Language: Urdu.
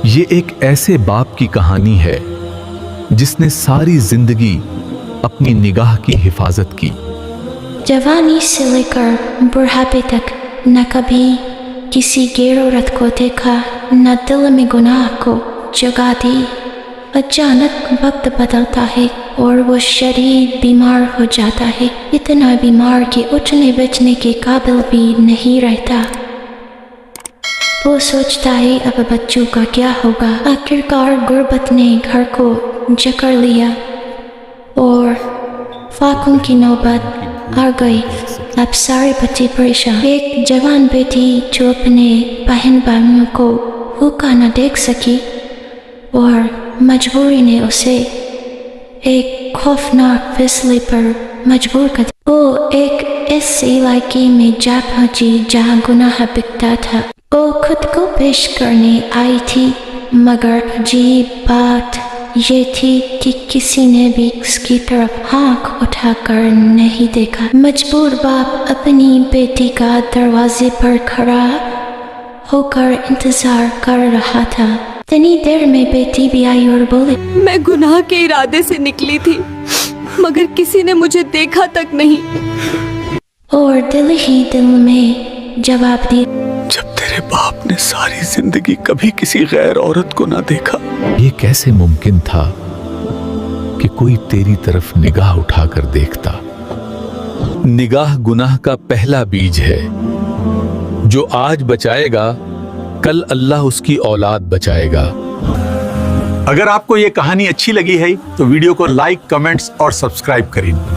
یہ ایک ایسے باپ کی کہانی ہے جس نے ساری زندگی اپنی نگاہ کی حفاظت کی۔ جوانی سے لے کر بڑھاپے تک نہ کبھی کسی غیر عورت کو دیکھا، نہ دل میں گناہ کو جگہ دی۔ اچانک وقت بدلتا ہے اور وہ شدید بیمار ہو جاتا ہے، اتنا بیمار کہ اٹھنے بیٹھنے کے قابل بھی نہیں رہتا۔ وہ سوچتا ہے اب بچوں کا کیا ہوگا۔ آخرکار غربت نے گھر کو جکڑ لیا اور فاقوں کی نوبت آ گئی۔ اب سارے بچے پریشان۔ ایک جوان بیٹی جو اپنے بہن بھائیوں کو بھوکا نہ دیکھ سکی اور مجبوری نے اسے ایک خوفناک فیصلے پر مجبور کر دیا۔ وہ ایک ایسے علاقے میں جا پہنچی جہاں گناہ بکتا تھا۔ وہ خود کو پیش کرنے آئی تھی، مگر عجیب بات یہ تھی کہ کسی نے بھی اس کی طرف آنکھ اٹھا کر نہیں دیکھا۔ مجبور باپ اپنی بیٹی کا دروازے پر کھڑا ہو کر انتظار کر رہا تھا۔ اتنی دیر میں بیٹی بھی آئی اور بولی، میں گناہ کے ارادے سے نکلی تھی، مگر کسی نے مجھے دیکھا تک نہیں۔ اور دل ہی دل میں جواب دیا، جب تیرے باپ نے ساری زندگی کبھی کسی غیر عورت کو نہ دیکھا، یہ کیسے ممکن تھا کہ کوئی تیری طرف نگاہ اٹھا کر دیکھتا؟ نگاہ گناہ کا پہلا بیج ہے، جو آج بچائے گا کل اللہ اس کی اولاد بچائے گا۔ اگر آپ کو یہ کہانی اچھی لگی ہے تو ویڈیو کو لائک، کمنٹس اور سبسکرائب کریں۔